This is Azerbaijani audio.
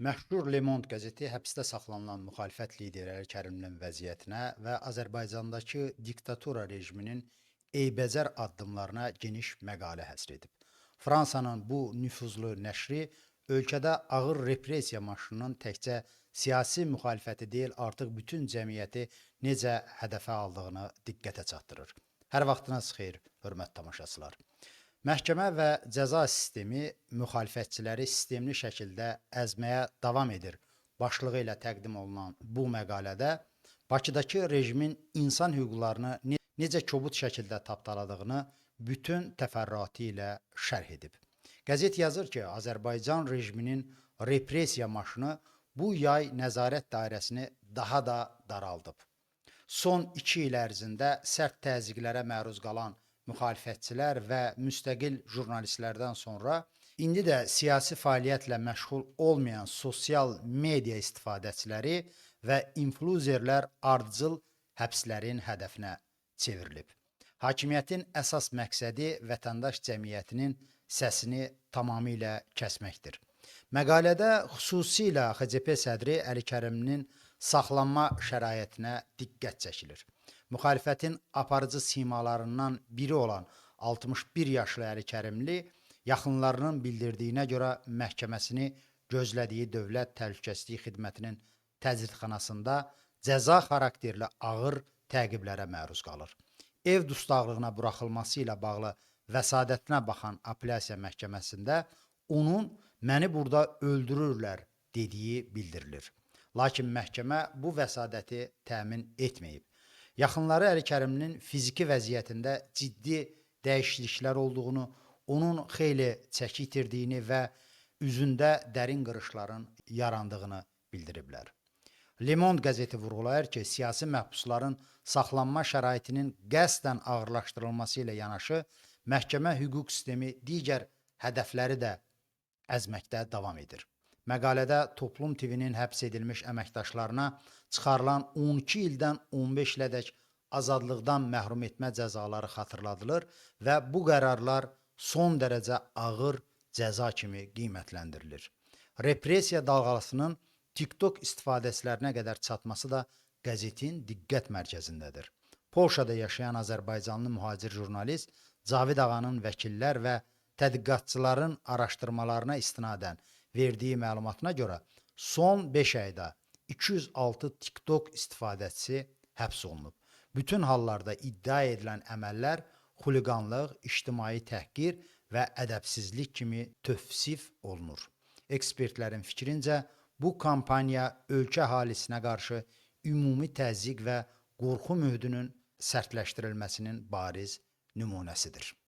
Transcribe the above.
Məşhur Le Monde qəzeti həbsdə saxlanılan müxalifət lideri Əli Kərimlinin vəziyyətinə və Azərbaycandakı diktatura rejiminin eybəcər addımlarına geniş məqalə həsr edib. Fransanın bu nüfuzlu nəşri ölkədə ağır repressiya maşınının təkcə siyasi müxalifəti deyil, artıq bütün cəmiyyəti necə hədəfə aldığını diqqətə çatdırır. Hər vaxtınız xeyir, hörmətli tamaşaçılar. Məhkəmə və cəza sistemi müxalifətçiləri sistemli şəkildə əzməyə davam edir. Başlığı ilə təqdim olunan bu məqalədə Bakıdakı rejimin insan hüquqlarını necə kobud şəkildə tapdaladığını bütün təfərrüatı ilə şərh edib. Qəzet yazır ki, Azərbaycan rejiminin repressiya maşını bu yay nəzarət dairəsini daha da daraldıb. Son 2 il ərzində sərt təzyiqlərə məruz qalan müxalifətçilər və müstəqil jurnalistlərdən sonra indi də siyasi fəaliyyətlə məşğul olmayan sosial media istifadəçiləri və influencerlər ardıcıl həbslərin hədəfinə çevrilib. Hakimiyyətin əsas məqsədi vətəndaş cəmiyyətinin səsini tamamilə kəsməkdir. Məqalədə xüsusilə XCP sədri Əli Kərimlinin saxlanma şəraitinə diqqət çəkilir. Müxalifətin aparıcı simalarından biri olan 61 yaşlı Əli Kərimli yaxınlarının bildirdiyinə görə məhkəməsini gözlədiyi Dövlət Təhlükəsizlik Xidmətinin təcridxanasında cəza xarakterli ağır təqiblərə məruz qalır. Ev dustaqlığına buraxılması ilə bağlı vəsadətinə baxan apellyasiya məhkəməsində onun "məni burada öldürürlər" dediyi bildirilir. Lakin məhkəmə bu vəsadəti təmin etməyib. Yaxınları Əli Kərimlinin fiziki vəziyyətində ciddi dəyişikliklər olduğunu, onun xeyli çəki itirdiyini və üzündə dərin qırışların yarandığını bildiriblər. Le Monde qəzeti vurğulayır ki, siyasi məhbusların saxlanma şəraitinin qəsdən ağırlaşdırılması ilə yanaşı, məhkəmə hüquq sistemi digər hədəfləri də əzməkdə davam edir. Məqalədə Toplum TV-nin həbs edilmiş əməkdaşlarına çıxarılan 12 ildən 15 ilədək azadlıqdan məhrum etmə cəzaları xatırladılır və bu qərarlar son dərəcə ağır cəza kimi qiymətləndirilir. Repressiya dalğasının TikTok istifadəçilərinə qədər çatması da qəzetin diqqət mərkəzindədir. Polşada yaşayan Azərbaycanlı mühacir jurnalist Cavid Ağanın vəkillər və tədqiqatçıların araşdırmalarına istinadən verdiyi məlumatına görə son 5 ayda 206 TikTok istifadəçisi həbs olunub. Bütün hallarda iddia edilən əməllər xuliqanlıq, ictimai təhqir və ədəbsizlik kimi tövsif olunur. Ekspertlərin fikrincə, bu kampaniya ölkə əhalisinə qarşı ümumi təzyiq və qorxu mühitinin sərtləşdirilməsinin bariz nümunəsidir.